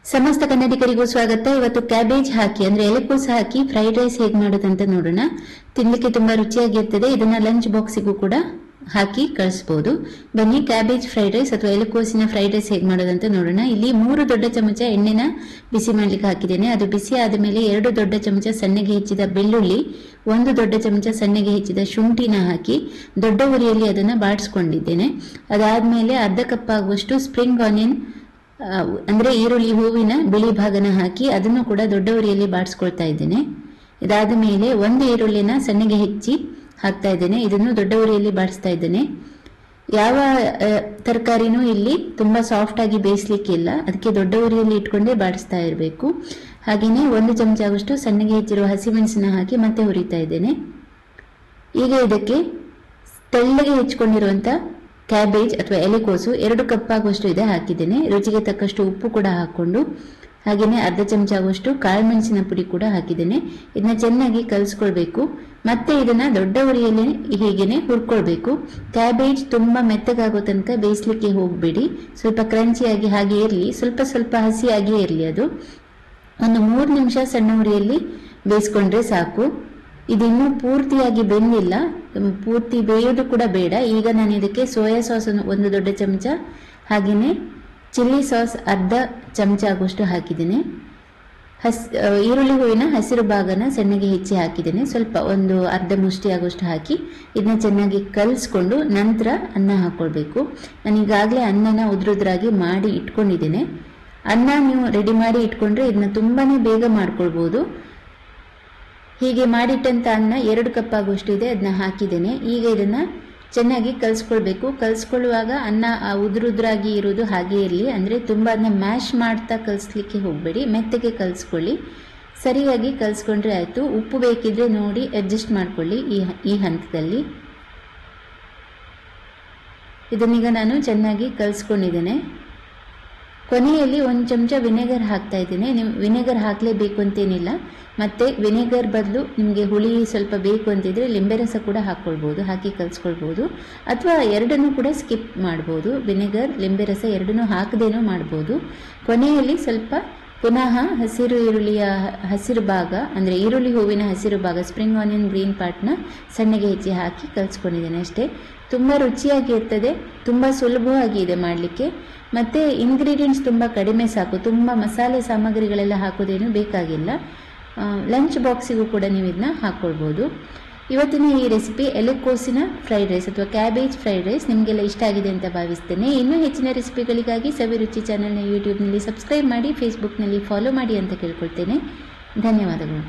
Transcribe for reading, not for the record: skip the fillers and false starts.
ಸಮಸ್ತ ಕನ್ನಡಿಗರಿಗೂ ಸ್ವಾಗತ. ಇವತ್ತು ಕ್ಯಾಬೇಜ್ ಹಾಕಿ ಅಂದ್ರೆ ಎಲೆಕೋಸು ಹಾಕಿ ಫ್ರೈಡ್ ರೈಸ್ ಹೇಗೆ ಮಾಡೋದಂತ ನೋಡೋಣ. ತಿನ್ಲಿಕ್ಕೆ ತುಂಬಾ ರುಚಿಯಾಗಿರ್ತದೆ. ಇದನ್ನ ಲಂಚ್ ಬಾಕ್ಸಿಗೂ ಕೂಡ ಹಾಕಿ ಕಳಿಸಬಹುದು. ಬನ್ನಿ ಕ್ಯಾಬೇಜ್ ಫ್ರೈಡ್ ರೈಸ್ ಅಥವಾ ಎಲೆಕೋಸಿನ ಫ್ರೈಡ್ ರೈಸ್ ಹೇಗೆ ಮಾಡೋದಂತ ನೋಡೋಣ. ಇಲ್ಲಿ 3 ದೊಡ್ಡ ಚಮಚ ಎಣ್ಣೆನ ಬಿಸಿ ಮಾಡ್ಲಿಕ್ಕೆ ಹಾಕಿದ್ದೇನೆ. ಅದು ಬಿಸಿ ಆದ ಮೇಲೆ 2 ದೊಡ್ಡ ಚಮಚ ಸಣ್ಣಗೆ ಹೆಚ್ಚಿದ ಬೆಳ್ಳುಳ್ಳಿ, 1 ದೊಡ್ಡ ಚಮಚ ಸಣ್ಣಗೆ ಹೆಚ್ಚಿದ ಶುಂಠಿನ ಹಾಕಿ ದೊಡ್ಡ ಉರಿಯಲ್ಲಿ ಅದನ್ನ ಬಾಡಿಸ್ಕೊಂಡಿದ್ದೇನೆ. ಅದಾದ್ಮೇಲೆ ಅರ್ಧ ಕಪ್ ಆಗುವಷ್ಟು ಸ್ಪ್ರಿಂಗ್ ಆನಿಯನ್ ಅಂದ್ರೆ ಈರುಳ್ಳಿ ಹೂವಿನ ಬಿಳಿ ಭಾಗನ ಹಾಕಿ ಅದನ್ನು ಕೂಡ ದೊಡ್ಡ ಉರಿಯಲ್ಲಿ ಬಾಡಿಸ್ಕೊಳ್ತಾ ಇದ್ದೇನೆ. ಇದಾದ ಮೇಲೆ 1 ಈರುಳ್ಳಿನ ಸಣ್ಣಗೆ ಹೆಚ್ಚಿ ಹಾಕ್ತಾ ಇದ್ದೇನೆ. ಇದನ್ನು ದೊಡ್ಡ ಉರಿಯಲ್ಲಿ ಬಾಡಿಸ್ತಾ ಇದ್ದೇನೆ. ಯಾವ ತರಕಾರಿನೂ ಇಲ್ಲಿ ತುಂಬಾ ಸಾಫ್ಟ್ ಆಗಿ ಬೇಯಿಸ್ಲಿಕ್ಕಿಲ್ಲ, ಅದಕ್ಕೆ ದೊಡ್ಡ ಉರಿಯಲ್ಲಿ ಇಟ್ಕೊಂಡೇ ಬಾಡಿಸ್ತಾ ಇರಬೇಕು. ಹಾಗೇನೆ 1 ಚಮಚ ಆಗುವಷ್ಟು ಸಣ್ಣಗೆ ಹೆಚ್ಚಿರುವ ಹಸಿಮೆಣಸನ್ನ ಹಾಕಿ ಮತ್ತೆ ಹುರಿತಾ ಇದ್ದೇನೆ. ಈಗ ಇದಕ್ಕೆ ತೆಳ್ಳಗೆ ಹೆಚ್ಚಿಕೊಂಡಿರುವಂತ ಕ್ಯಾಬೇಜ್ ಅಥವಾ ಎಲೆಕೋಸು 2 ಕಪ್ ಆಗುವಷ್ಟು ಇದೆ ಹಾಕಿದ್ದೇನೆ. ರುಚಿಗೆ ತಕ್ಕಷ್ಟು ಉಪ್ಪು ಕೂಡ ಹಾಕೊಂಡು, ಹಾಗೇನೆ ಅರ್ಧ ಚಮಚ ಆಗುವಷ್ಟು ಕಾಳುಮೆಣಸಿನ ಪುಡಿ ಕೂಡ ಹಾಕಿದ್ದೇನೆ. ಇದನ್ನ ಚೆನ್ನಾಗಿ ಕಲಿಸ್ಕೊಳ್ಬೇಕು. ಮತ್ತೆ ಇದನ್ನ ದೊಡ್ಡ ಉರಿಯಲ್ಲಿ ಹೀಗೇನೆ ಹುರ್ಕೊಳ್ಬೇಕು. ಕ್ಯಾಬೇಜ್ ತುಂಬಾ ಮೆತ್ತಗಾಗೋ ತನಕ ಬೇಯಿಸ್ಲಿಕ್ಕೆ ಹೋಗ್ಬೇಡಿ. ಸ್ವಲ್ಪ ಕ್ರಂಚಿಯಾಗಿ ಹಾಗೆ ಇರಲಿ, ಸ್ವಲ್ಪ ಸ್ವಲ್ಪ ಹಸಿಯಾಗಿಯೇ ಇರಲಿ. ಅದು ಒಂದು 3 ನಿಮಿಷ ಸಣ್ಣ ಉರಿಯಲ್ಲಿ ಬೇಯಿಸ್ಕೊಂಡ್ರೆ ಸಾಕು. ಇದಿನ್ನೂ ಪೂರ್ತಿಯಾಗಿ ಬೆಂದಿಲ್ಲ, ಪೂರ್ತಿ ಬೇಯೋದು ಕೂಡ ಬೇಡ. ಈಗ ನಾನು ಇದಕ್ಕೆ ಸೋಯಾ ಸಾಸ್ 1 ದೊಡ್ಡ ಚಮಚ, ಹಾಗೇನೆ ಚಿಲ್ಲಿ ಸಾಸ್ ಅರ್ಧ ಚಮಚ ಆಗುವಷ್ಟು ಹಾಕಿದ್ದೇನೆ. ಈರುಳ್ಳಿ ಹೂವಿನ ಹಸಿರು ಭಾಗನ ಸಣ್ಣಗೆ ಹೆಚ್ಚಿ ಹಾಕಿದ್ದೇನೆ. ಸ್ವಲ್ಪ ಒಂದು ಅರ್ಧ ಮುಷ್ಟಿ ಆಗುವಷ್ಟು ಹಾಕಿ ಇದನ್ನ ಚೆನ್ನಾಗಿ ಕಲಿಸ್ಕೊಂಡು ನಂತರ ಅನ್ನ ಹಾಕೊಳ್ಬೇಕು. ನಾನು ಈಗಾಗಲೇ ಅನ್ನನ ಉದ್ರುದ್ರಾಗಿ ಮಾಡಿ ಇಟ್ಕೊಂಡಿದ್ದೇನೆ. ಅನ್ನ ನೀವು ರೆಡಿ ಮಾಡಿ ಇಟ್ಕೊಂಡ್ರೆ ಇದನ್ನ ತುಂಬಾನೇ ಬೇಗ ಮಾಡ್ಕೊಳ್ಬಹುದು. ಹೀಗೆ ಮಾಡಿಟ್ಟಂತ ಅನ್ನ 2 ಕಪ್ ಆಗುವಷ್ಟು ಇದೆ, ಅದನ್ನ ಹಾಕಿದ್ದೇನೆ. ಈಗ ಇದನ್ನ ಚೆನ್ನಾಗಿ ಕಲಿಸ್ಕೊಳ್ಬೇಕು. ಕಲಿಸ್ಕೊಳ್ಳುವಾಗ ಅನ್ನ ಉದುರುದ್ರಾಗಿ ಇರೋದು ಹಾಗೆ ಇರಲಿ, ಅಂದ್ರೆ ತುಂಬಾ ಅದನ್ನ ಮ್ಯಾಶ್ ಮಾಡ್ತಾ ಕಲಿಸ್ಲಿಕ್ಕೆ ಹೋಗ್ಬೇಡಿ, ಮೆತ್ತಗೆ ಕಲಿಸ್ಕೊಳ್ಳಿ. ಸರಿಯಾಗಿ ಕಲಿಸ್ಕೊಂಡ್ರೆ ಆಯ್ತು. ಉಪ್ಪು ಬೇಕಿದ್ರೆ ನೋಡಿ ಅಡ್ಜಸ್ಟ್ ಮಾಡ್ಕೊಳ್ಳಿ ಈ ಹಂತದಲ್ಲಿ. ಇದನ್ನೀಗ ನಾನು ಚೆನ್ನಾಗಿ ಕಲಿಸ್ಕೊಂಡಿದ್ದೇನೆ. ಕೊನೆಯಲ್ಲಿ 1 ಚಮಚ ವಿನೆಗರ್ ಹಾಕ್ತಾ ಇದ್ದೇನೆ. ನೀವು ವಿನೆಗರ್ ಹಾಕಲೇಬೇಕು ಅಂತೇನಿಲ್ಲ. ಮತ್ತೆ ವಿನೆಗರ್ ಬದಲು ನಿಮಗೆ ಹುಳಿ ಸ್ವಲ್ಪ ಬೇಕು ಅಂತಿದ್ರೆ ಲಿಂಬೆ ರಸ ಕೂಡ ಹಾಕ್ಕೊಳ್ಬಹುದು, ಹಾಕಿ ಕಲಿಸ್ಕೊಳ್ಬಹುದು. ಅಥವಾ ಎರಡನ್ನೂ ಕೂಡ ಸ್ಕಿಪ್ ಮಾಡ್ಬೋದು. ವಿನೆಗರ್ ಲಿಂಬೆ ರಸ ಎರಡನ್ನೂ ಹಾಕದೇನೂ ಮಾಡ್ಬೋದು. ಕೊನೆಯಲ್ಲಿ ಸ್ವಲ್ಪ ಪುನಃ ಹಸಿರು ಈರುಳ್ಳಿಯ ಹಸಿರು ಭಾಗ ಅಂದ್ರೆ ಈರುಳ್ಳಿ ಹೂವಿನ ಹಸಿರು ಭಾಗ, ಸ್ಪ್ರಿಂಗ್ ಆನಿಯನ್ ಗ್ರೀನ್ ಪಾರ್ಟ್ನ ಸಣ್ಣಗೆ ಹೆಚ್ಚಿ ಹಾಕಿ ಕಲಿಸ್ಕೊಂಡಿದ್ದೇನೆ ಅಷ್ಟೇ. ತುಂಬ ರುಚಿಯಾಗಿ ಇರ್ತದೆ, ತುಂಬ ಸುಲಭವಾಗಿ ಇದೆ ಮಾಡಲಿಕ್ಕೆ. ಮತ್ತೆ ಇಂಗ್ರೀಡಿಯೆಂಟ್ಸ್ ತುಂಬ ಕಡಿಮೆ ಸಾಕು, ತುಂಬ ಮಸಾಲೆ ಸಾಮಗ್ರಿಗಳೆಲ್ಲ ಹಾಕೋದೇನು ಬೇಕಾಗಿಲ್ಲ. ಲಂಚ್ ಬಾಕ್ಸಿಗೂ ಕೂಡ ನೀವು ಇದನ್ನ ಹಾಕ್ಕೊಳ್ಬೋದು. ಇವತ್ತಿನ ಈ ರೆಸಿಪಿ ಎಲೆಕೋಸಿನ ಫ್ರೈಡ್ ರೈಸ್ ಅಥವಾ ಕ್ಯಾಬೇಜ್ ಫ್ರೈಡ್ ರೈಸ್ ನಿಮಗೆಲ್ಲ ಇಷ್ಟ ಆಗಿದೆ ಅಂತ ಭಾವಿಸ್ತೇನೆ. ಇನ್ನೂ ಹೆಚ್ಚಿನ ರೆಸಿಪಿಗಳಿಗಾಗಿ ಸವಿರುಚಿ ಚಾನಲ್ನ ಯೂಟ್ಯೂಬ್ನಲ್ಲಿ ಸಬ್ಸ್ಕ್ರೈಬ್ ಮಾಡಿ, ಫೇಸ್ಬುಕ್ನಲ್ಲಿ ಫಾಲೋ ಮಾಡಿ ಅಂತ ಕೇಳ್ಕೊಳ್ತೇನೆ. ಧನ್ಯವಾದಗಳು.